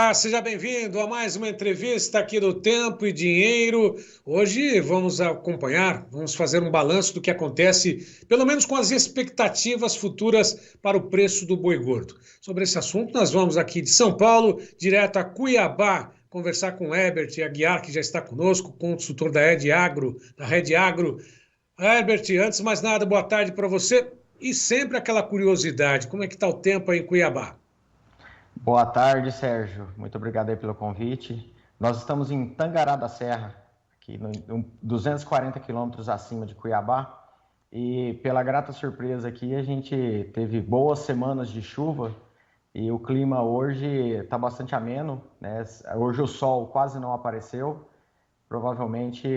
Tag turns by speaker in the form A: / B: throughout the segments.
A: Olá, seja bem-vindo a mais uma entrevista aqui do Tempo e Dinheiro. Hoje vamos acompanhar, vamos fazer um balanço do que acontece, pelo menos com as expectativas futuras para o preço do boi gordo. Sobre esse assunto, nós vamos aqui de São Paulo, direto a Cuiabá, conversar com o Herbert Aguiar, que já está conosco, consultor da Rede Agro. Herbert, antes de mais nada, boa tarde para você. E sempre aquela curiosidade, como é que está o tempo aí em Cuiabá?
B: Boa tarde, Sérgio. Muito obrigado aí pelo convite. Nós estamos em Tangará da Serra, aqui 240 quilômetros acima de Cuiabá. E pela grata surpresa aqui, a gente teve boas semanas de chuva e o clima hoje está bastante ameno, né? Hoje o sol quase não apareceu. Provavelmente,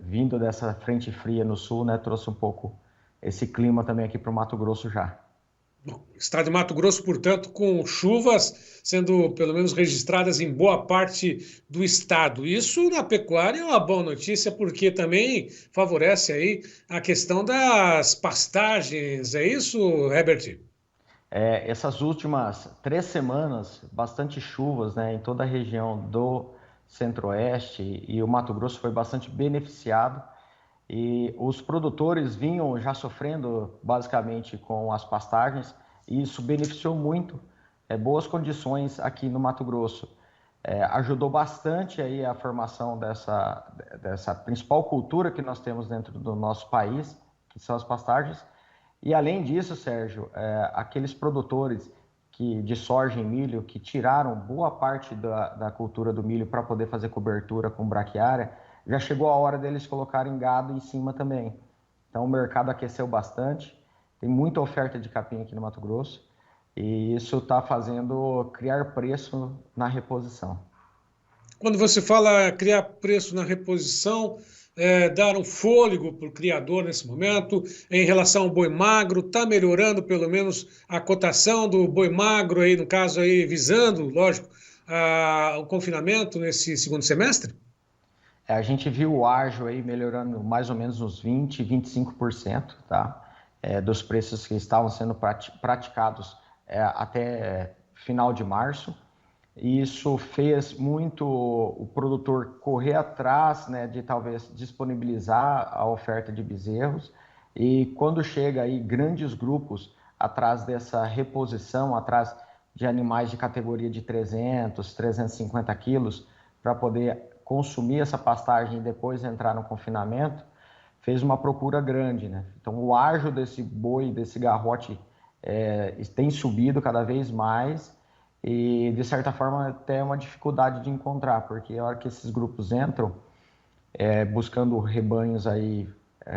B: vindo dessa frente fria no sul, né, trouxe um pouco esse clima também aqui para o Mato Grosso já.
A: Bom, estado de Mato Grosso, portanto, com chuvas sendo pelo menos registradas em boa parte do estado. Isso na pecuária é uma boa notícia, porque também favorece aí a questão das pastagens. É isso, Herbert?
B: Essas últimas 3 semanas, bastante chuvas, né, em toda a região do Centro-Oeste, e o Mato Grosso foi bastante beneficiado. E os produtores vinham já sofrendo basicamente com as pastagens, e isso beneficiou muito boas condições aqui no Mato Grosso. Ajudou bastante aí a formação dessa principal cultura que nós temos dentro do nosso país, que são as pastagens. E além disso, Sérgio, aqueles produtores de soja e milho que tiraram boa parte da cultura do milho para poder fazer cobertura com braquiária, já chegou a hora deles colocarem gado em cima também. Então o mercado aqueceu bastante, tem muita oferta de capim aqui no Mato Grosso e isso está fazendo criar preço na reposição.
A: Quando você fala criar preço na reposição, dar um fôlego para o criador nesse momento, em relação ao boi magro, está melhorando pelo menos a cotação do boi magro, aí, no caso, aí, visando, lógico, o confinamento nesse segundo semestre?
B: A gente viu o ágio aí melhorando mais ou menos uns 20, 25%, tá? Dos preços que estavam sendo praticados até final de março. E isso fez muito o produtor correr atrás, né, de talvez disponibilizar a oferta de bezerros. E quando chega aí grandes grupos atrás dessa reposição, atrás de animais de categoria de 300, 350 quilos, para poder consumir essa pastagem e depois entrar no confinamento, fez uma procura grande, né? Então o ágio desse boi, desse garrote, tem subido cada vez mais e de certa forma até é uma dificuldade de encontrar, porque a hora que esses grupos entram buscando rebanhos aí,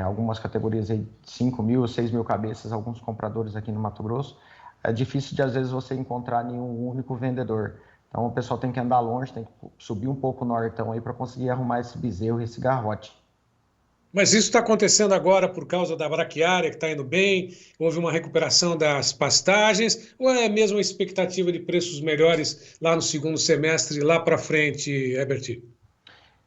B: algumas categorias aí 5 mil, 6 mil cabeças, alguns compradores aqui no Mato Grosso, é difícil de às vezes você encontrar nenhum único vendedor. Então o pessoal tem que andar longe, tem que subir um pouco no nortão aí para conseguir arrumar esse bezerro e esse garrote.
A: Mas isso está acontecendo agora por causa da braquiária, que está indo bem, houve uma recuperação das pastagens, ou é mesmo a expectativa de preços melhores lá no segundo semestre, lá para frente, Herbert?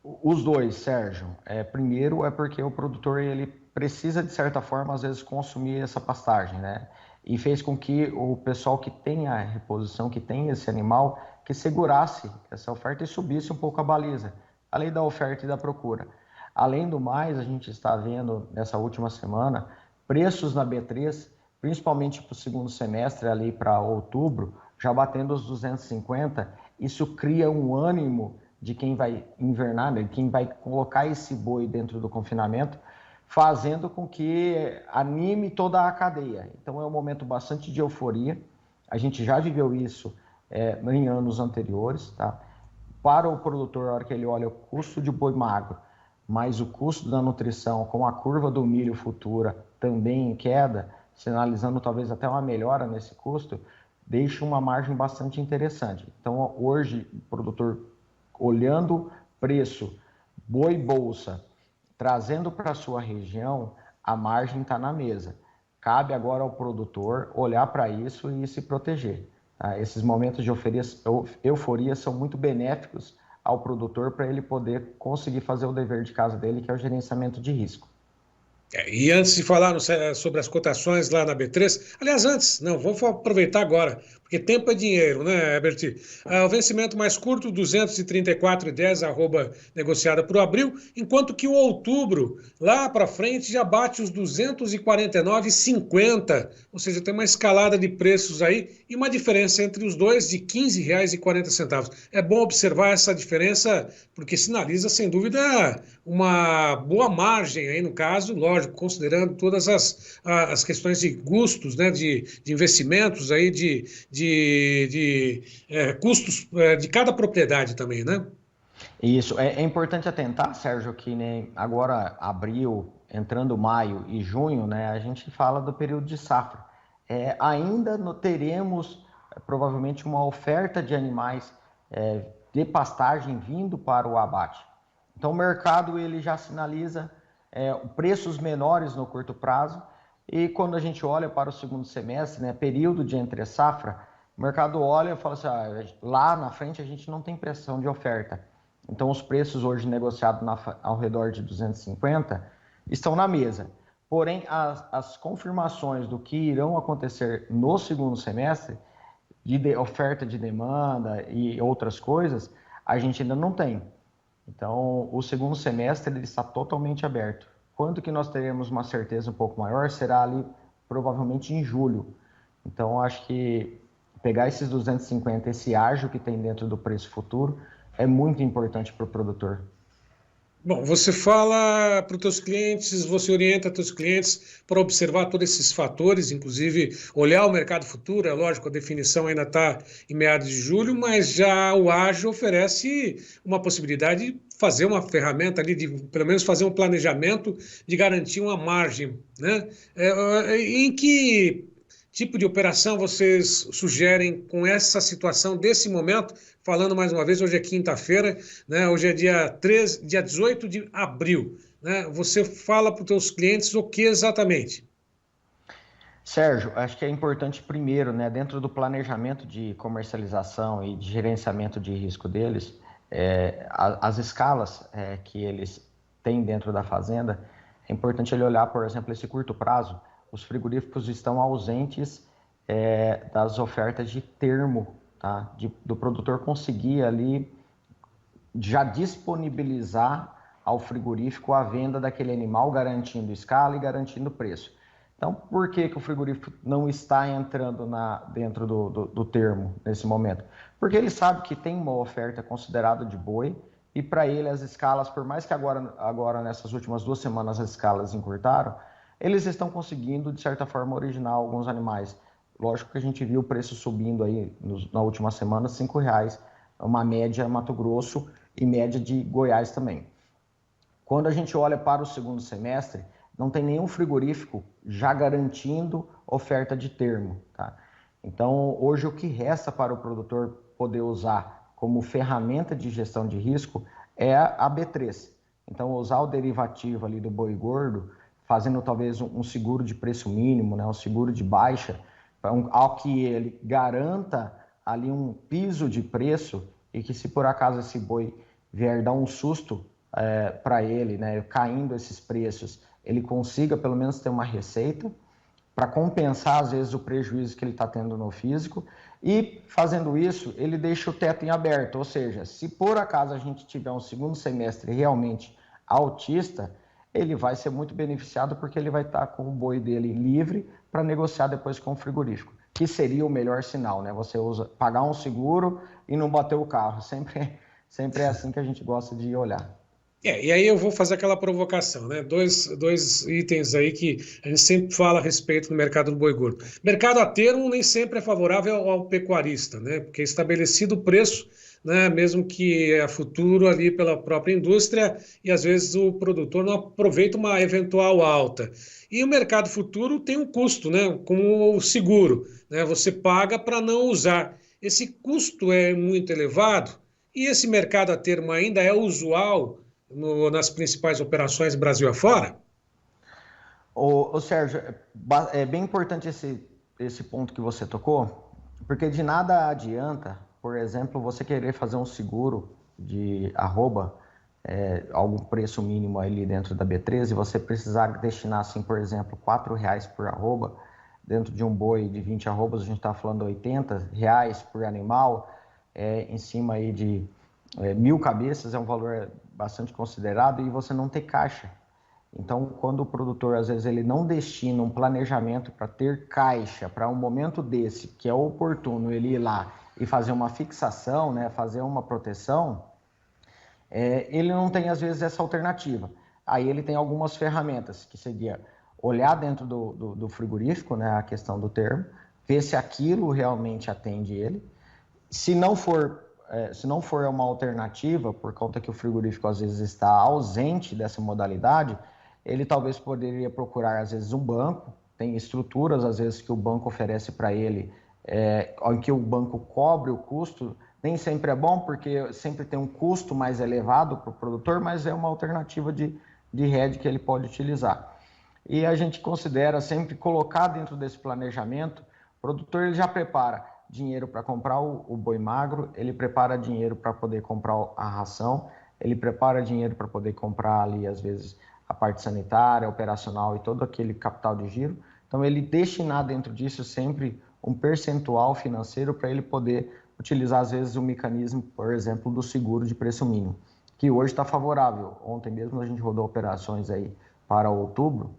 B: Os dois, Sérgio. Primeiro é porque o produtor ele precisa, de certa forma, às vezes consumir essa pastagem, né? E fez com que o pessoal que tem a reposição, que tem esse animal, que segurasse essa oferta e subisse um pouco a baliza, além da oferta e da procura. Além do mais, a gente está vendo nessa última semana preços na B3, principalmente para o segundo semestre, ali para outubro, já batendo os 250. Isso cria um ânimo de quem vai invernar, de quem vai colocar esse boi dentro do confinamento, fazendo com que anime toda a cadeia. Então é um momento bastante de euforia. A gente já viveu isso em anos anteriores, tá? Para o produtor, a hora que ele olha o custo de boi magro, mais o custo da nutrição, com a curva do milho futura também em queda, sinalizando talvez até uma melhora nesse custo, deixa uma margem bastante interessante. Então hoje, o produtor olhando preço, boi bolsa, trazendo para a sua região, a margem está na mesa. Cabe agora ao produtor olhar para isso e se proteger. Esses momentos de euforia são muito benéficos ao produtor para ele poder conseguir fazer o dever de casa dele, que é o gerenciamento de risco.
A: E antes de falar sobre as cotações lá na B3, aliás, antes, não, vamos aproveitar agora, Porque tempo é dinheiro, né, Herbert? O vencimento mais curto, 234,10, arroba negociada para o abril, enquanto que o outubro, lá para frente, já bate os 249,50, ou seja, tem uma escalada de preços aí e uma diferença entre os dois de R$ 15,40. É bom observar essa diferença, porque sinaliza, sem dúvida, uma boa margem aí no caso, lógico, considerando todas as questões de custos, né, de investimentos aí, de custos de cada propriedade também, né?
B: Isso, é importante atentar, Sérgio, que nem agora abril, entrando maio e junho, né, a gente fala do período de safra. Ainda teremos provavelmente uma oferta de animais de pastagem vindo para o abate. Então o mercado ele já sinaliza preços menores no curto prazo, e quando a gente olha para o segundo semestre, né, período de entre safra, o mercado olha e fala assim, lá na frente a gente não tem pressão de oferta. Então os preços hoje negociados ao redor de 250 estão na mesa. Porém, as confirmações do que irão acontecer no segundo semestre, de oferta de demanda e outras coisas, a gente ainda não tem. Então, o segundo semestre ele está totalmente aberto. Quando que nós teremos uma certeza um pouco maior? Será ali provavelmente em julho. Então, acho que pegar esses 250, esse ágio que tem dentro do preço futuro, é muito importante para o produtor.
A: Bom, você fala para os teus clientes, você orienta teus clientes para observar todos esses fatores, inclusive olhar o mercado futuro, é lógico, a definição ainda está em meados de julho, mas já o ágio oferece uma possibilidade de fazer uma ferramenta ali, de pelo menos fazer um planejamento de garantir uma margem, né? Em que tipo de operação vocês sugerem com essa situação desse momento? Falando mais uma vez, hoje é quinta-feira, né? Hoje é dia 18 de abril. Né? Você fala para os teus clientes o que exatamente?
B: Sérgio, acho que é importante primeiro, né, dentro do planejamento de comercialização e de gerenciamento de risco deles, as escalas que eles têm dentro da fazenda, é importante ele olhar, por exemplo, esse curto prazo. Os frigoríficos estão ausentes das ofertas de termo, tá? Do produtor conseguir ali já disponibilizar ao frigorífico a venda daquele animal, garantindo escala e garantindo preço. Então, por que o frigorífico não está entrando dentro do termo nesse momento? Porque ele sabe que tem uma oferta considerada de boi e para ele as escalas, por mais que agora nessas últimas 2 semanas as escalas encurtaram, eles estão conseguindo, de certa forma, originar alguns animais. Lógico que a gente viu o preço subindo aí na última semana, R$ 5,00, uma média Mato Grosso e média de Goiás também. Quando a gente olha para o segundo semestre, não tem nenhum frigorífico já garantindo oferta de termo, tá? Então, hoje o que resta para o produtor poder usar como ferramenta de gestão de risco é a B3. Então, usar o derivativo ali do boi gordo, fazendo talvez um seguro de preço mínimo, né, um seguro de baixa, ao que ele garanta ali um piso de preço e que se por acaso esse boi vier dar um susto para ele, né, caindo esses preços, ele consiga pelo menos ter uma receita para compensar às vezes o prejuízo que ele está tendo no físico, e fazendo isso ele deixa o teto em aberto, ou seja, se por acaso a gente tiver um segundo semestre realmente altista, ele vai ser muito beneficiado porque ele vai estar com o boi dele livre para negociar depois com o frigorífico, que seria o melhor sinal, né? Você pagar um seguro e não bater o carro, sempre é assim que a gente gosta de olhar.
A: E aí eu vou fazer aquela provocação, né? Dois itens aí que a gente sempre fala a respeito do mercado do boi gordo. Mercado a termo nem sempre é favorável ao pecuarista, né? Porque é estabelecido o preço, né? Mesmo que a futuro ali pela própria indústria, e às vezes o produtor não aproveita uma eventual alta. E o mercado futuro tem um custo, né? Como o seguro, né? Você paga para não usar. Esse custo é muito elevado e esse mercado a termo ainda é usual nas principais operações Brasil afora?
B: Ô Sérgio, é bem importante esse ponto que você tocou, porque de nada adianta, por exemplo, você querer fazer um seguro de arroba, algum preço mínimo ali dentro da B13, e você precisar destinar, assim, por exemplo, R$ 4,00 por arroba, dentro de um boi de 20 arrobas, a gente está falando R$ 80 por animal, em cima aí de 1.000 cabeças, é um valor bastante considerado, e você não ter caixa. Então, quando o produtor, às vezes, ele não destina um planejamento para ter caixa, para um momento desse, que é oportuno ele ir lá e fazer uma fixação, né, fazer uma proteção, ele não tem, às vezes, essa alternativa. Aí ele tem algumas ferramentas, que seria olhar dentro do frigorífico, né, a questão do termo, ver se aquilo realmente atende ele. Se não for uma alternativa, por conta que o frigorífico às vezes está ausente dessa modalidade, ele talvez poderia procurar às vezes um banco. Tem estruturas às vezes que o banco oferece para ele, em que o banco cobre o custo. Nem sempre é bom, porque sempre tem um custo mais elevado para o produtor, mas é uma alternativa de hedge que ele pode utilizar. E a gente considera sempre colocar dentro desse planejamento, o produtor ele já prepara dinheiro para comprar o boi magro, ele prepara dinheiro para poder comprar a ração, ele prepara dinheiro para poder comprar ali, às vezes, a parte sanitária, operacional e todo aquele capital de giro. Então, ele destinar dentro disso sempre um percentual financeiro para ele poder utilizar, às vezes, o mecanismo, por exemplo, do seguro de preço mínimo, que hoje está favorável. Ontem mesmo a gente rodou operações aí para outubro,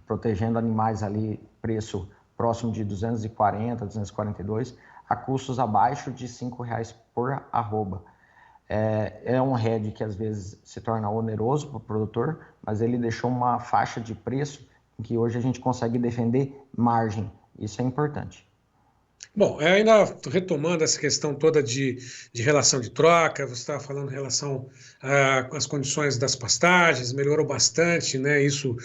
B: protegendo animais ali, preço próximo de 240, 242, a custos abaixo de R$5 por arroba. É um hedge que às vezes se torna oneroso para o produtor, mas ele deixou uma faixa de preço em que hoje a gente consegue defender margem. Isso é importante.
A: Bom, ainda retomando essa questão toda de relação de troca, você estava falando em relação às condições das pastagens, melhorou bastante, né? Isso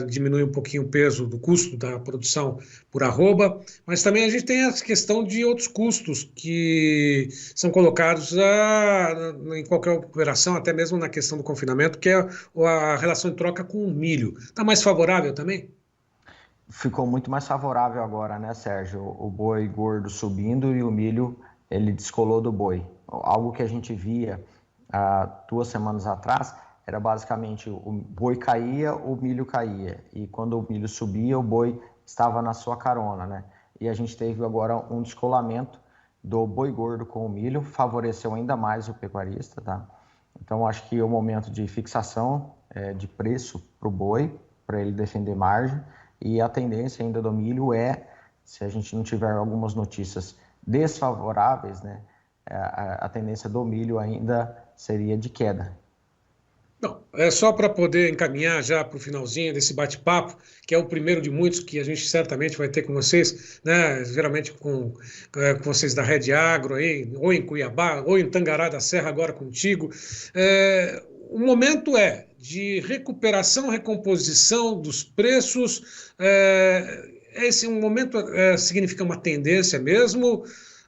A: diminui um pouquinho o peso do custo da produção por arroba, mas também a gente tem essa questão de outros custos que são colocados em qualquer operação, até mesmo na questão do confinamento, que é a relação de troca com o milho. Está mais favorável também?
B: Ficou muito mais favorável agora, né, Sérgio? O boi gordo subindo e o milho, ele descolou do boi. Algo que a gente via há 2 semanas atrás era basicamente o boi caía, o milho caía. E quando o milho subia, o boi estava na sua carona, né? E a gente teve agora um descolamento do boi gordo com o milho, favoreceu ainda mais o pecuarista, tá? Então, acho que é o momento de fixação de preço para o boi, para ele defender margem. E a tendência ainda do milho se a gente não tiver algumas notícias desfavoráveis, né, a tendência do milho ainda seria de queda.
A: Não, é só para poder encaminhar já para o finalzinho desse bate-papo, que é o primeiro de muitos que a gente certamente vai ter com vocês, né? Geralmente com vocês da Rede Agro, aí, ou em Cuiabá, ou em Tangará da Serra, agora contigo. O momento é de recuperação, recomposição dos preços. Esse um momento significa uma tendência mesmo,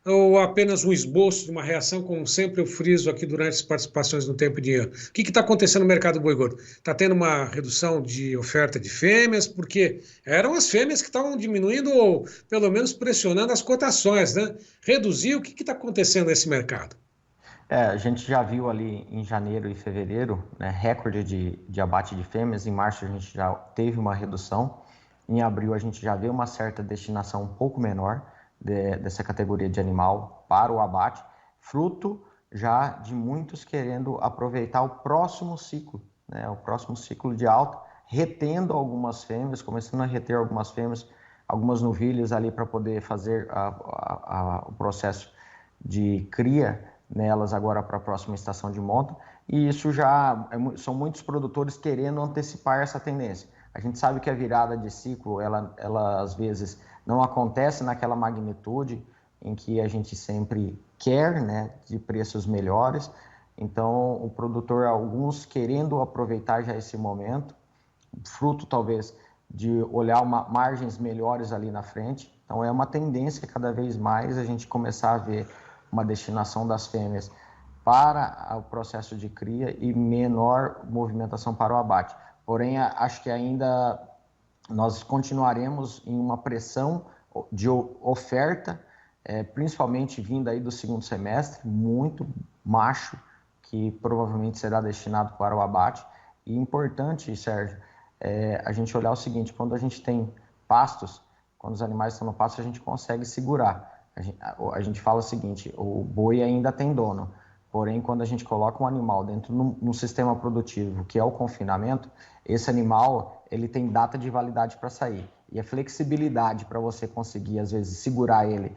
A: ou apenas um esboço de uma reação, como sempre eu friso aqui durante as participações no Tempo e Dinheiro? O que está acontecendo no mercado do boi gordo? Está tendo uma redução de oferta de fêmeas, porque eram as fêmeas que estavam diminuindo ou pelo menos pressionando as cotações, né? Reduziu, o que está acontecendo nesse mercado?
B: A gente já viu ali em janeiro e fevereiro, né, recorde de abate de fêmeas. Em março a gente já teve uma redução. Em abril a gente já vê uma certa destinação um pouco menor dessa categoria de animal para o abate, fruto já de muitos querendo aproveitar o próximo ciclo, né, o próximo ciclo de alta, retendo algumas fêmeas, começando a reter algumas fêmeas, algumas novilhas ali para poder fazer o processo de cria nelas agora para a próxima estação de monta, e isso são muitos produtores querendo antecipar essa tendência. A gente sabe que a virada de ciclo, ela às vezes não acontece naquela magnitude em que a gente sempre quer, né, de preços melhores. Então, o produtor, alguns querendo aproveitar já esse momento, fruto talvez de olhar margens melhores ali na frente. Então, é uma tendência cada vez mais a gente começar a ver uma destinação das fêmeas para o processo de cria e menor movimentação para o abate. Porém, acho que ainda nós continuaremos em uma pressão de oferta, principalmente vindo aí do segundo semestre, muito macho, que provavelmente será destinado para o abate. E importante, Sérgio, a gente olhar o seguinte: quando a gente tem pastos, Quando os animais estão no pasto, a gente consegue segurar. A gente fala o seguinte, o boi ainda tem dono, porém, quando a gente coloca um animal dentro num sistema produtivo, que é o confinamento, esse animal ele tem data de validade para sair. E a flexibilidade para você conseguir, às vezes, segurar ele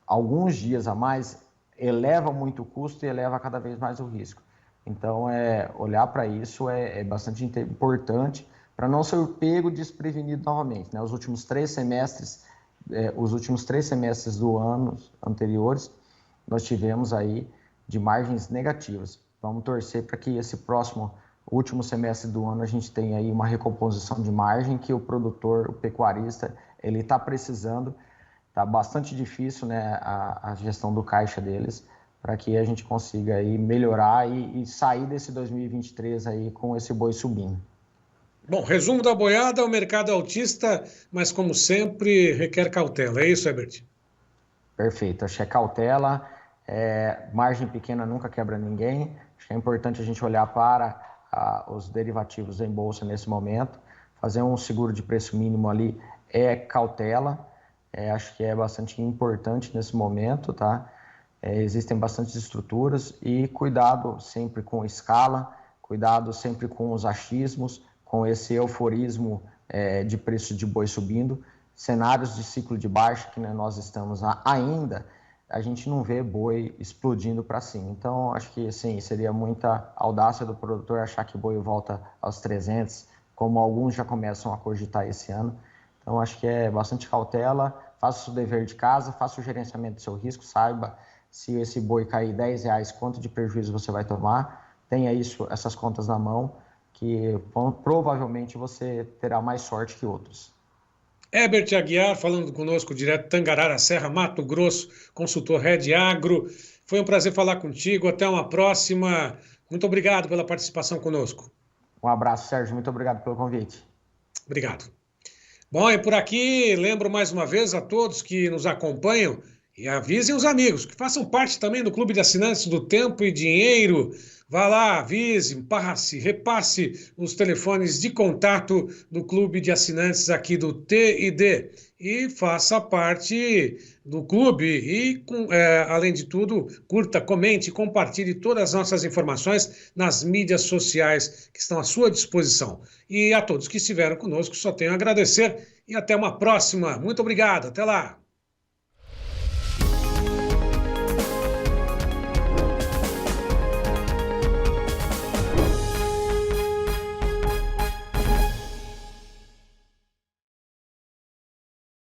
B: alguns dias a mais, eleva muito o custo e eleva cada vez mais o risco. Então, olhar para isso é bastante importante para não ser pego desprevenido novamente, né? Os últimos três semestres do ano anteriores, nós tivemos aí de margens negativas. Vamos torcer para que esse último semestre do ano a gente tenha aí uma recomposição de margem que o produtor, o pecuarista, ele está precisando. Está bastante difícil, né, a gestão do caixa deles, para que a gente consiga aí melhorar e sair desse 2023 aí com esse boi subindo.
A: Bom, resumo da boiada, o mercado é altista, mas como sempre requer cautela, é isso, Herbert?
B: Perfeito, acho que é cautela, margem pequena nunca quebra ninguém, acho que é importante a gente olhar para os derivativos em bolsa nesse momento, fazer um seguro de preço mínimo ali é cautela. Acho que é bastante importante nesse momento, tá? Existem bastantes estruturas e cuidado sempre com escala, cuidado sempre com os achismos, com esse euforismo de preço de boi subindo, cenários de ciclo de baixa que, né, nós estamos ainda, a gente não vê boi explodindo para cima. Então, acho que sim, seria muita audácia do produtor achar que o boi volta aos 300, como alguns já começam a cogitar esse ano. Então, acho que é bastante cautela, faça o dever de casa, faça o gerenciamento do seu risco, saiba se esse boi cair R$10, quanto de prejuízo você vai tomar, tenha essas contas na mão, que provavelmente você terá mais sorte que outros.
A: Herbert Aguiar, falando conosco direto Tangarara Serra, Mato Grosso, consultor Red Agro. Foi um prazer falar contigo, até uma próxima. Muito obrigado pela participação conosco.
B: Um abraço, Sérgio, muito obrigado pelo convite.
A: Obrigado. Bom, e por aqui, lembro mais uma vez a todos que nos acompanham e avisem os amigos que façam parte também do Clube de Assinantes do Tempo e Dinheiro. Vá lá, avise, repasse os telefones de contato do Clube de Assinantes aqui do T&D e faça parte do clube e, além de tudo, curta, comente, compartilhe todas as nossas informações nas mídias sociais que estão à sua disposição. E a todos que estiveram conosco, só tenho a agradecer e até uma próxima. Muito obrigado, até lá.